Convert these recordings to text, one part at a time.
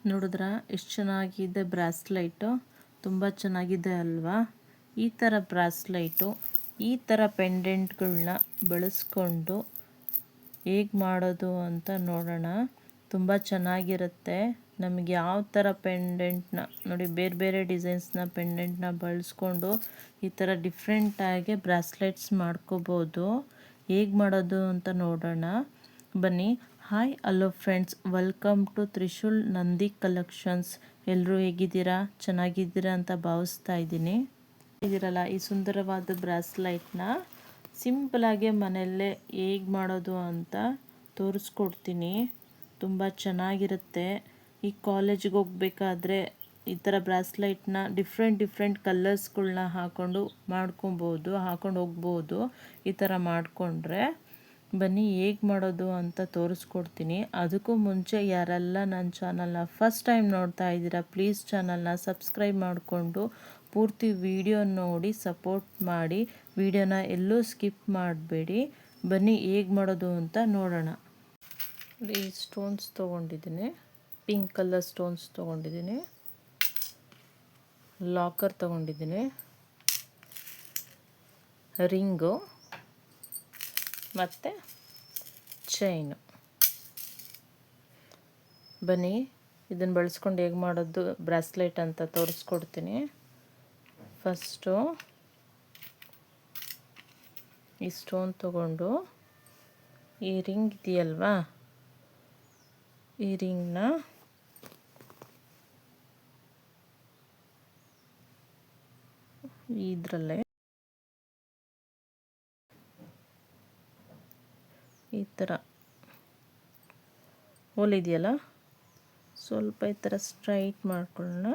ನೋಡಿದ್ರಾ ಎಷ್ಟು ಚೆನ್ನಾಗಿದೆ ಬ್ರಾಸ್ಲೈಟು, ತುಂಬ ಚೆನ್ನಾಗಿದೆ ಅಲ್ವಾ? ಈ ಥರ ಬ್ರಾಸ್ಲೈಟು, ಈ ಥರ ಪೆಂಡೆಂಟ್ಗಳನ್ನ ಬಳಸ್ಕೊಂಡು ಹೇಗೆ ಮಾಡೋದು ಅಂತ ನೋಡೋಣ. ತುಂಬ ಚೆನ್ನಾಗಿರುತ್ತೆ. ನಮಗೆ ಯಾವ ಥರ ಪೆಂಡೆಂಟ್ನ ನೋಡಿ, ಬೇರೆ ಬೇರೆ ಡಿಸೈನ್ಸ್ನ ಪೆಂಡೆಂಟ್ನ ಬಳಸ್ಕೊಂಡು ಈ ಥರ ಡಿಫ್ರೆಂಟಾಗಿ ಬ್ರಾಸ್ಲೆಟ್ಸ್ ಮಾಡ್ಕೋಬೋದು. ಹೇಗೆ ಮಾಡೋದು ಅಂತ ನೋಡೋಣ ಬನ್ನಿ. Hi hello friends, welcome to Trishul Nandi collections. ಎಲ್ಲರೂ ಹೇಗಿದ್ದೀರಾ? ಚೆನ್ನಾಗಿದ್ದೀರಾ ಅಂತ ಭಾವಿಸ್ತಾ ಇದ್ದೀನಿ. ಇದಿರಲ್ಲ, ಈ ಸುಂದರವಾದ ಬ್ರಾಸ್ಲೈಟ್ನ ಸಿಂಪಲಾಗಿ ಮನೆಯಲ್ಲೇ ಹೇಗೆ ಮಾಡೋದು ಅಂತ ತೋರಿಸ್ಕೊಡ್ತೀನಿ. ತುಂಬ ಚೆನ್ನಾಗಿರುತ್ತೆ. ಈ ಕಾಲೇಜಿಗೆ ಹೋಗ್ಬೇಕಾದ್ರೆ ಈ ಥರ ಬ್ರಾಸ್ಲೈಟ್ನ ಡಿಫ್ರೆಂಟ್ ಕಲರ್ಸ್ಗಳನ್ನ ಹಾಕ್ಕೊಂಡು ಹಾಕ್ಕೊಂಡು ಹೋಗ್ಬೋದು. ಈ ಥರ ಮಾಡಿಕೊಂಡ್ರೆ ಬನ್ನಿ ಹೇಗೆ ಮಾಡೋದು ಅಂತ ತೋರಿಸ್ಕೊಡ್ತೀನಿ. ಅದಕ್ಕೂ ಮುಂಚೆ ಯಾರೆಲ್ಲ ನನ್ನ ಚಾನಲ್ನ ಫಸ್ಟ್ ಟೈಮ್ ನೋಡ್ತಾ ಇದ್ದೀರಾ, ಪ್ಲೀಸ್ ಚಾನಲ್ನ ಸಬ್ಸ್ಕ್ರೈಬ್ ಮಾಡಿಕೊಂಡು ಪೂರ್ತಿ ವಿಡಿಯೋ ನೋಡಿ ಸಪೋರ್ಟ್ ಮಾಡಿ. ವಿಡಿಯೋನ ಎಲ್ಲೂ ಸ್ಕಿಪ್ ಮಾಡಬೇಡಿ. ಬನ್ನಿ ಹೇಗೆ ಮಾಡೋದು ಅಂತ ನೋಡೋಣ. ಈ ಸ್ಟೋನ್ಸ್ ತೊಗೊಂಡಿದ್ದೀನಿ, ಪಿಂಕ್ ಕಲರ್ ಸ್ಟೋನ್ಸ್ ತೊಗೊಂಡಿದ್ದೀನಿ, ಲಾಕರ್ ತೊಗೊಂಡಿದ್ದೀನಿ, ರಿಂಗು ಮತ್ತು ಚೈನು. ಬನ್ನಿ ಇದನ್ನು ಬಳಸ್ಕೊಂಡು ಹೇಗೆ ಮಾಡೋದು ಬ್ರಾಸ್ಲೆಟ್ ಅಂತ ತೋರಿಸ್ಕೊಡ್ತೀನಿ. ಫಸ್ಟು ಈ ಸ್ಟೋನ್ ತಗೊಂಡು ಈ ರಿಂಗ್ ಇದೆಯಲ್ವಾ, ಈ ರಿಂಗ್ನ ಇದರಲ್ಲೇ ಈ ಥರ ಹೋಲ್ ಇದೆಯಲ್ಲ, ಸ್ವಲ್ಪ ಈ ಥರ ಸ್ಟ್ರೈಟ್ ಮಾಡ್ಕೊಳ್ಳೋಣ.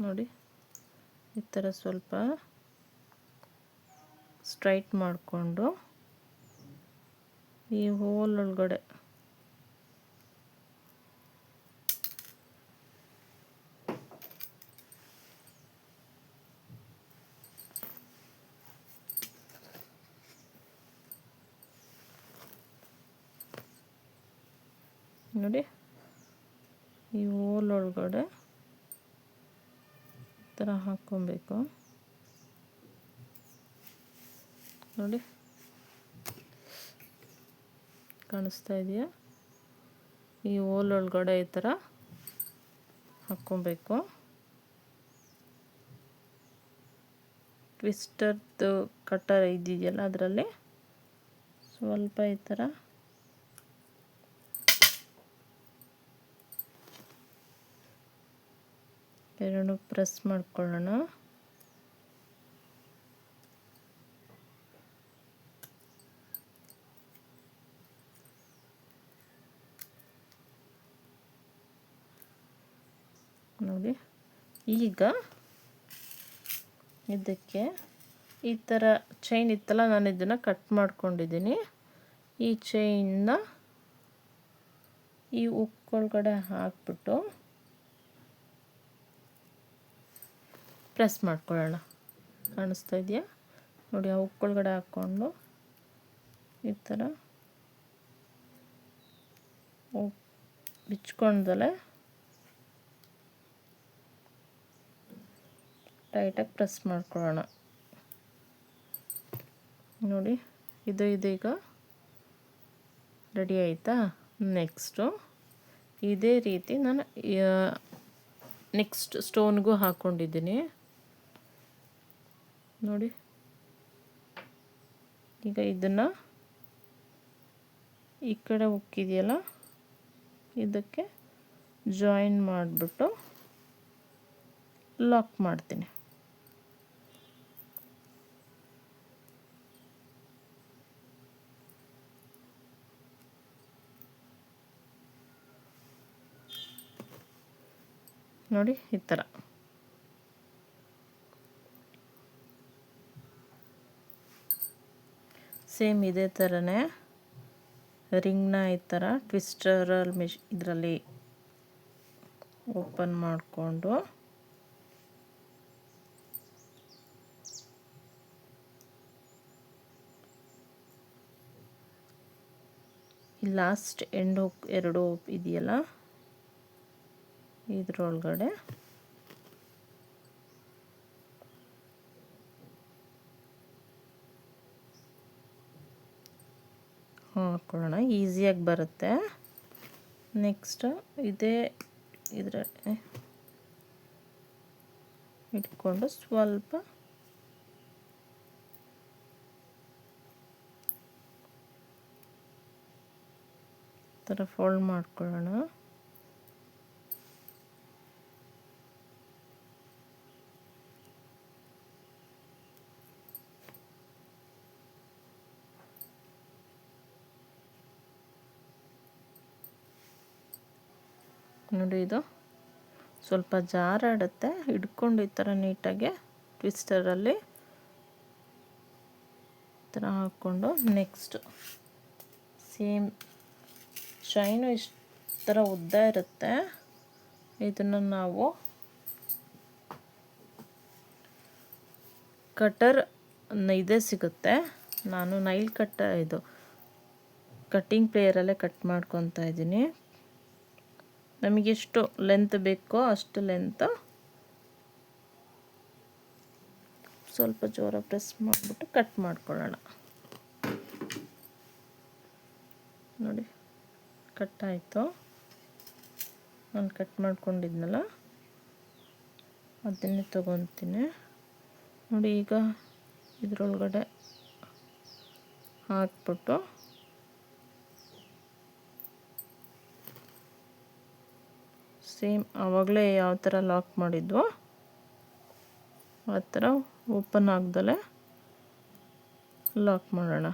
ನೋಡಿ, ಈ ಥರ ಸ್ವಲ್ಪ ಸ್ಟ್ರೈಟ್ ಮಾಡಿಕೊಂಡು ಈ ಹೋಲ್ ಒಳಗಡೆ ನೋಡಿ, ಈ ಹೋಲ್ ಒಳಗಡೆ ಈ ಥರ ಹಾಕ್ಕೊಬೇಕು. ನೋಡಿ, ಕಾಣಿಸ್ತಾ ಇದೆಯಾ? ಈ ಹೋಲ್ ಒಳಗಡೆ ಈ ಥರ ಹಾಕ್ಕೊಬೇಕು. ಟ್ವಿಸ್ಟರ್ದು ಕಟ್ಟರ್ ಇದೆಯಲ್ಲ, ಅದರಲ್ಲಿ ಸ್ವಲ್ಪ ಈ ಥರ ಎರಡು ಪ್ರೆಸ್ ಮಾಡ್ಕೊಳ್ಳೋಣ. ನೋಡಿ, ಈಗ ಇದಕ್ಕೆ ಈ ಥರ ಚೈನ್ ಇತ್ತಲ್ಲ, ನಾನು ಇದನ್ನು ಕಟ್ ಮಾಡ್ಕೊಂಡಿದ್ದೀನಿ. ಈ ಚೈನ್ನ ಈ ಉಕ್ಕೊಳಗಡೆ ಹಾಕ್ಬಿಟ್ಟು ಪ್ರೆಸ್ ಮಾಡ್ಕೊಳ್ಳೋಣ. ಕಾಣಿಸ್ತಾ ಇದೆಯಾ? ನೋಡಿ, ಆ ಉಕ್ಕೊಳಗಡೆ ಹಾಕ್ಕೊಂಡು ಈ ಥರ ಬಿಚ್ಕೊಂಡಲೆ ಟೈಟಾಗಿ ಪ್ರೆಸ್ ಮಾಡ್ಕೊಳ್ಳೋಣ. ನೋಡಿ, ಇದು ಇದೀಗ ರೆಡಿ ಆಯಿತಾ? ನೆಕ್ಸ್ಟು ಇದೇ ರೀತಿ ನಾನು ನೆಕ್ಸ್ಟ್ ಸ್ಟೋನ್ಗೂ ಹಾಕ್ಕೊಂಡಿದ್ದೀನಿ. ನೋಡಿ, ಈಗ ಇದನ್ನು ಈ ಕಡೆ ಉಕ್ಕಿದೆಯಲ್ಲ, ಇದಕ್ಕೆ ಜಾಯಿನ್ ಮಾಡಿಬಿಟ್ಟು ಲಾಕ್ ಮಾಡ್ತೀನಿ. ನೋಡಿ, ಈ ಥರ ಸೇಮ್ ಇದೇ ಥರನೇ ರಿಂಗ್ನ ಈ ಥರ ಟ್ವಿಸ್ಟರಲ್ಲಿ ಇದರಲ್ಲಿ ಓಪನ್ ಮಾಡಿಕೊಂಡು ಈ ಲಾಸ್ಟ್ ಎಂಡ್ ಹುಕ್ 2 ಇದೆಯಲ್ಲ, ಇದ್ರೊಳಗಡೆ ಹಾಕೊಳ್ಳೋಣ. ಈಸಿಯಾಗಿ ಬರುತ್ತೆ. ನೆಕ್ಸ್ಟ್ ಇದರಲ್ಲಿ ಇಟ್ಕೊಂಡು ಸ್ವಲ್ಪ ಥರ ಫೋಲ್ಡ್ ಮಾಡ್ಕೊಳ್ಳೋಣ. ನೋಡಿ, ಇದು ಸ್ವಲ್ಪ ಜಾರಾಡುತ್ತೆ. ಹಿಡ್ಕೊಂಡು ಈ ಥರ ನೀಟಾಗಿ ಟ್ವಿಸ್ಟರಲ್ಲಿ ಈ ಥರ ಹಾಕ್ಕೊಂಡು, ನೆಕ್ಸ್ಟ್ ಸೇಮ್ ಚೈನು ಇಷ್ಟು ಥರ ಉದ್ದ ಇರುತ್ತೆ. ಇದನ್ನು ನಾವು ಕಟರ್ ಇದೇ ಸಿಗುತ್ತೆ. ನಾನು ನೈಲ್ ಇದು ಕಟ್ಟಿಂಗ್ ಪ್ಲೇಯರಲ್ಲೇ ಕಟ್ ಮಾಡ್ಕೊತಾ ಇದ್ದೀನಿ. ನಮಗೆಷ್ಟು ಲೆಂತ್ ಬೇಕೋ ಅಷ್ಟು ಲೆಂತ್ ಸ್ವಲ್ಪ ಜೋರಾಗಿ ಪ್ರೆಸ್ ಮಾಡಿಬಿಟ್ಟು ಕಟ್ ಮಾಡ್ಕೊಳ್ಳೋಣ. ನೋಡಿ, ಕಟ್ ಆಯಿತು. ನಾನು ಕಟ್ ಮಾಡ್ಕೊಂಡಿದ್ನಲ್ಲ ಅದನ್ನೇ ತೊಗೊತೀನಿ. ನೋಡಿ, ಈಗ ಇದರೊಳಗಡೆ ಹಾಕ್ಬಿಟ್ಟು ಸೇಮ್ ಆವಾಗಲೇ ಯಾವ ಥರ ಲಾಕ್ ಮಾಡಿದ್ವೋ ಆ ಥರ ಓಪನ್ ಆಗ್ದಲೇ ಲಾಕ್ ಮಾಡೋಣ.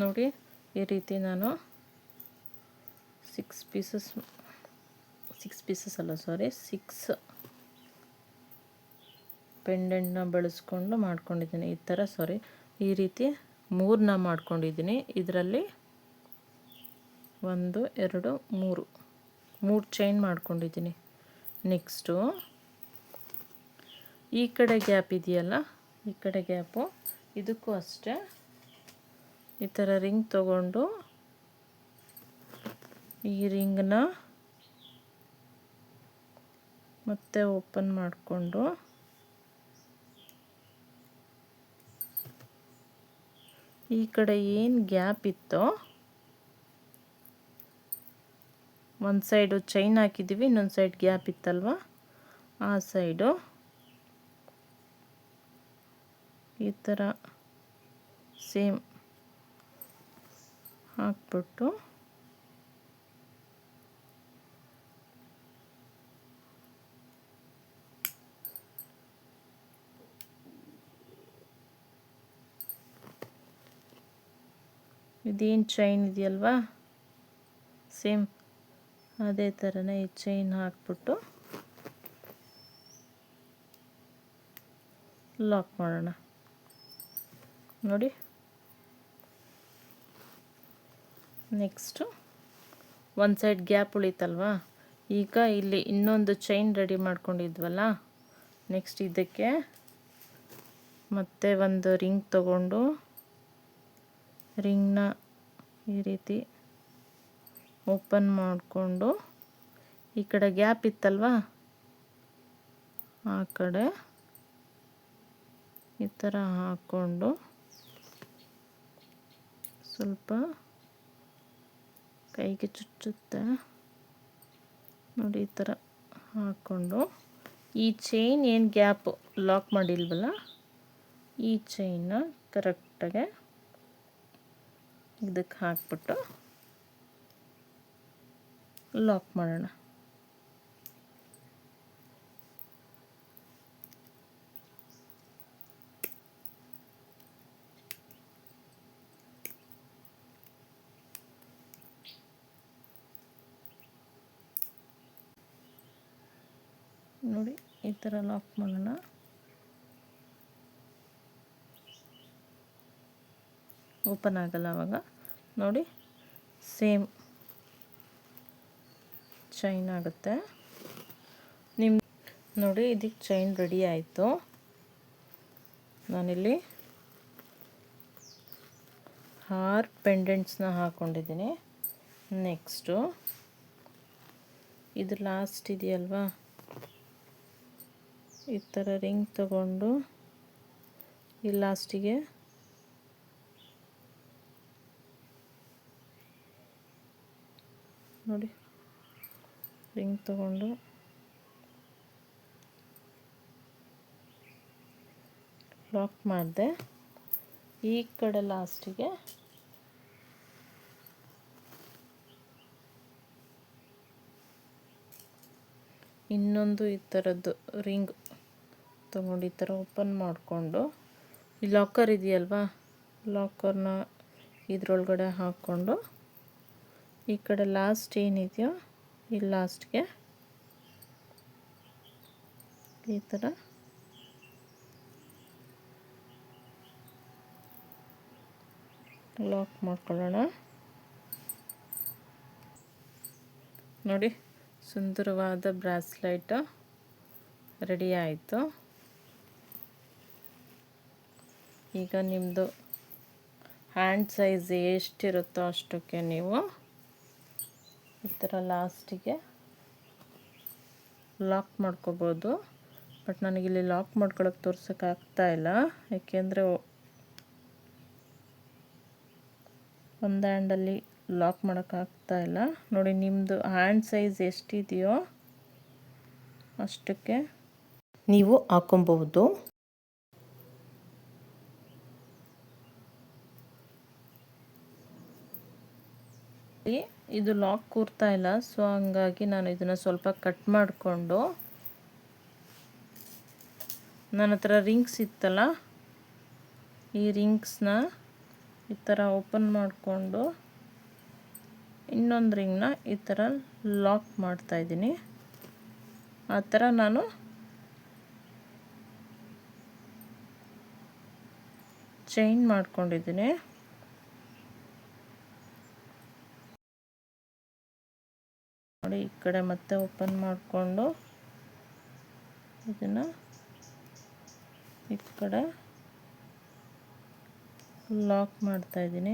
ನೋಡಿ, ಈ ರೀತಿ ನಾನು 6 ಪೆಂಡೆಂಟ್ನ ಬಳಸ್ಕೊಂಡು ಮಾಡ್ಕೊಂಡಿದ್ದೀನಿ. ಈ ರೀತಿ 3 ಮಾಡ್ಕೊಂಡಿದ್ದೀನಿ. ಇದರಲ್ಲಿ 1 2 3 ಚೈನ್ ಮಾಡ್ಕೊಂಡಿದ್ದೀನಿ. ನೆಕ್ಸ್ಟು ಈ ಕಡೆ ಗ್ಯಾಪ್ ಇದೆಯಲ್ಲ, ಈ ಕಡೆ ಗ್ಯಾಪು, ಇದಕ್ಕೂ ಅಷ್ಟೇ ಈ ಥರ ರಿಂಗ್ ತಗೊಂಡು ಈ ರಿಂಗ್ನ ಮತ್ತೆ ಓಪನ್ ಮಾಡಿಕೊಂಡು ಈ ಕಡೆ ಏನು ಗ್ಯಾಪ್ ಇತ್ತೋ, ಒಂದು ಸೈಡು ಚೈನ್ ಹಾಕಿದ್ದೀವಿ, ಇನ್ನೊಂದು ಸೈಡ್ ಗ್ಯಾಪ್ ಇತ್ತಲ್ವ, ಆ ಸೈಡು ಈ ಥರ ಸೇಮ್ ಹಾಕ್ಬಿಟ್ಟು ಇದೇನು ಚೈನ್ ಇದೆಯಲ್ವಾ, ಸೇಮ್ ಅದೇ ಥರನೇ ಈ ಚೈನ್ ಹಾಕ್ಬಿಟ್ಟು ಲಾಕ್ ಮಾಡೋಣ. ನೋಡಿ, ನೆಕ್ಸ್ಟು ಒಂದು ಸೈಡ್ ಗ್ಯಾಪ್ ಉಳಿತಲ್ವಾ, ಈಗ ಇಲ್ಲಿ ಇನ್ನೊಂದು ಚೈನ್ ರೆಡಿ ಮಾಡ್ಕೊಂಡಿದ್ವಲ್ಲ, ನೆಕ್ಸ್ಟ್ ಇದಕ್ಕೆ ಮತ್ತೆ ಒಂದು ರಿಂಗ್ ತಗೊಂಡು ರಿಂಗ್ನ ಈ ರೀತಿ ಓಪನ್ ಮಾಡಿಕೊಂಡು ಈ ಕಡೆ ಗ್ಯಾಪ್ ಇತ್ತಲ್ವ ಆ ಕಡೆ ಈ ಥರ ಹಾಕ್ಕೊಂಡು ಸ್ವಲ್ಪ ಕೈಗೆ ಚುಚ್ಚುತ್ತೆ. ನೋಡಿ, ಈ ಥರ ಹಾಕ್ಕೊಂಡು ಈ ಚೈನ್ ಏನು ಗ್ಯಾಪ್ ಲಾಕ್ ಮಾಡಿಲ್ವಲ್ಲ, ಈ ಚೈನ್ನ ಕರೆಕ್ಟಾಗೆ ಇದಕ್ಕೆ ಹಾಕ್ಬಿಟ್ಟು ಲಾಕ್ ಮಾಡೋಣ. ನೋಡಿ, ಈ ಥರ ಲಾಕ್ ಮಾಡೋಣ. ಓಪನ್ ಆಗಲ್ಲ ಅವಾಗ. ನೋಡಿ, ಸೇಮ್ ಚೈನ್ ಆಗುತ್ತೆ. ನಿಮ್ಮ ನೋಡಿ ಇದಕ್ಕೆ ಚೈನ್ ರೆಡಿ ಆಯಿತು. ನಾನಿಲ್ಲಿ 6 ಪೆಂಡೆಂಟ್ಸ್ನ ಹಾಕ್ಕೊಂಡಿದ್ದೀನಿ. ನೆಕ್ಸ್ಟು ಇದು ಲಾಸ್ಟ್ ಇದೆಯಲ್ವಾ, ಈ ಥರ ರಿಂಗ್ ತಗೊಂಡು ಈ ಲಾಸ್ಟಿಗೆ ನೋಡಿ ರಿಂಗ್ ತಗೊಂಡು ಲಾಕ್ ಮಾಡಿದೆ. ಈ ಕಡೆ ಲಾಸ್ಟಿಗೆ ಇನ್ನೊಂದು ಈ ಥರದ್ದು ರಿಂಗ್ ತೊಗೊಂಡು ಈ ಥರ ಓಪನ್ ಮಾಡಿಕೊಂಡು ಈ ಲಾಕರ್ ಇದೆಯಲ್ವಾ, ಲಾಕರ್ನ ಇದರೊಳಗಡೆ ಹಾಕ್ಕೊಂಡು ಈ ಕಡೆ ಲಾಸ್ಟ್ ಏನಿದೆಯೋ ಈ ಲಾಸ್ಟ್ಗೆ ಈ ಥರ ಲಾಕ್ ಮಾಡ್ಕೊಳ್ಳೋಣ. ನೋಡಿ ಸುಂದರವಾದ ಬ್ರಾಸ್ಲೈಟ್ ರೆಡಿ ಆಯಿತು. ಈಗ ನಿಮ್ಮದು ಹ್ಯಾಂಡ್ ಸೈಜ್ ಎಷ್ಟಿರುತ್ತೋ ಅಷ್ಟಕ್ಕೆ ನೀವು ಈ ಥರ ಲಾಸ್ಟಿಗೆ ಲಾಕ್ ಮಾಡ್ಕೋಬೋದು. ಬಟ್ ನನಗಿಲ್ಲಿ ಲಾಕ್ ಮಾಡ್ಕೊಳಕ್ಕೆ ತೋರ್ಸೋಕ್ಕಾಗ್ತಾಯಿಲ್ಲ, ಯಾಕೆಂದರೆ ಒಂದು ಹ್ಯಾಂಡಲ್ಲಿ ಲಾಕ್ ಮಾಡೋಕ್ಕಾಗ್ತಾಯಿಲ್ಲ. ನೋಡಿ ನಿಮ್ಮದು ಹ್ಯಾಂಡ್ ಸೈಜ್ ಎಷ್ಟಿದೆಯೋ ಅಷ್ಟಕ್ಕೆ ನೀವು ಹಾಕೊಬಹುದು. ಇದು ಲಾಕ್ ಕೂರ್ತಾ ಇಲ್ಲ, ಸೊ ಹಂಗಾಗಿ ನಾನು ಇದನ್ನು ಸ್ವಲ್ಪ ಕಟ್ ಮಾಡಿಕೊಂಡು ನನ್ನ ಹತ್ರ ರಿಂಗ್ಸ್ ಇತ್ತಲ್ಲ, ಈ ರಿಂಗ್ಸ್ನ ಈ ಥರ ಓಪನ್ ಮಾಡಿಕೊಂಡು ಇನ್ನೊಂದು ರಿಂಗ್ನ ಈ ಥರ ಲಾಕ್ ಮಾಡ್ತಾಯಿದ್ದೀನಿ. ಆ ಥರ ನಾನು ಚೈನ್ ಮಾಡ್ಕೊಂಡಿದ್ದೀನಿ. ನೋಡಿ ಈ ಕಡೆ ಮತ್ತೆ ಓಪನ್ ಮಾಡಿಕೊಂಡು ಇದನ್ನು ಈ ಕಡೆ ಲಾಕ್ ಮಾಡ್ತಾಯಿದ್ದೀನಿ.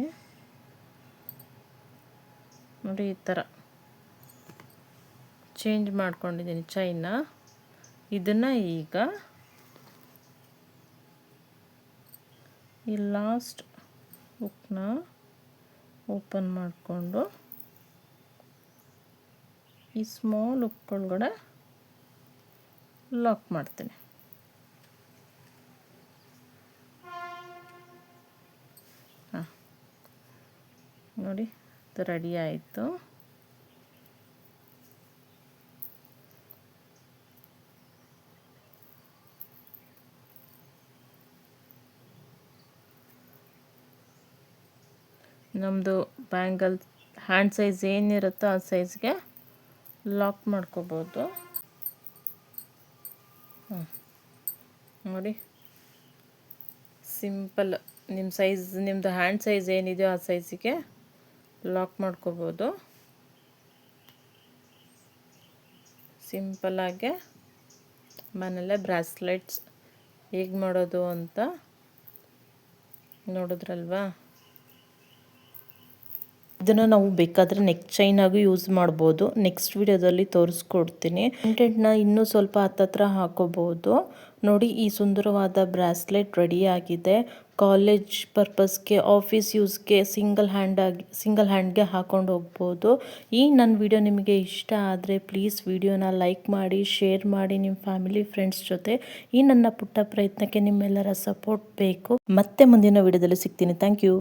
ನೋಡಿ ಈ ಥರ ಚೇಂಜ್ ಮಾಡ್ಕೊಂಡಿದ್ದೀನಿ ಚೈನ್ನ. ಇದನ್ನು ಈಗ ಈ ಲಾಸ್ಟ್ ಹುಕ್ನ ಓಪನ್ ಮಾಡಿಕೊಂಡು ಈ ಸ್ಮಾಲ್ ಹುಕ್ ಒಳಗಡೆ ಲಾಕ್ ಮಾಡ್ತೀನಿ. ನೋಡಿ ಇದು ರೆಡಿ ಆಯಿತು. ನಮ್ಮದು ಬ್ಯಾಂಗಲ್ ಹ್ಯಾಂಡ್ ಸೈಜ್ ಏನಿರುತ್ತೋ ಆ ಸೈಜ್ಗೆ ಲಾಕ್ ಮಾಡ್ಕೋಬೋದು. ನೋಡಿ ಸಿಂಪಲ್, ನಿಮ್ಮ ಸೈಜ್ ನಿಮ್ಮದು ಹ್ಯಾಂಡ್ ಸೈಜ್ ಏನಿದೆಯೋ ಆ ಸೈಜಿಗೆ ಲಾಕ್ ಮಾಡ್ಕೋಬೋದು. ಸಿಂಪಲ್ಲಾಗೆ ಮನೆಯಲ್ಲೇ ಬ್ರಾಸ್ಲೆಟ್ಸ್ ಹೇಗೆ ಮಾಡೋದು ಅಂತ ನೋಡಿದ್ರಲ್ವಾ. ಇದನ್ನು ನಾವು ಬೇಕಾದರೆ ನೆಕ್ ಚೈನ್ ಆಗಿ ಯೂಸ್ ಮಾಡ್ಬೋದು. ನೆಕ್ಸ್ಟ್ ವಿಡಿಯೋದಲ್ಲಿ ತೋರಿಸ್ಕೊಡ್ತೀನಿ. ಕಂಟೆಂಟ್ನ ಇನ್ನೂ ಸ್ವಲ್ಪ ಹತ್ತತ್ರ ಹಾಕೋಬಹುದು. ನೋಡಿ ಈ ಸುಂದರವಾದ ಬ್ರಾಸ್ಲೆಟ್ ರೆಡಿ ಆಗಿದೆ. ಕಾಲೇಜ್ ಪರ್ಪಸ್ಗೆ, ಆಫೀಸ್ ಯೂಸ್ಗೆ ಸಿಂಗಲ್ ಹ್ಯಾಂಡ್ಗೆ ಹಾಕೊಂಡು ಹೋಗ್ಬೋದು. ಈ ನನ್ನ ವಿಡಿಯೋ ನಿಮಗೆ ಇಷ್ಟ ಆದರೆ ಪ್ಲೀಸ್ ವಿಡಿಯೋನ ಲೈಕ್ ಮಾಡಿ, ಶೇರ್ ಮಾಡಿ ನಿಮ್ಮ ಫ್ಯಾಮಿಲಿ ಫ್ರೆಂಡ್ಸ್ ಜೊತೆ. ಈ ನನ್ನ ಪುಟ್ಟ ಪ್ರಯತ್ನಕ್ಕೆ ನಿಮ್ಮೆಲ್ಲರ ಸಪೋರ್ಟ್ ಬೇಕು. ಮತ್ತೆ ಮುಂದಿನ ವಿಡಿಯೋದಲ್ಲಿ ಸಿಗ್ತೀನಿ. Thank you.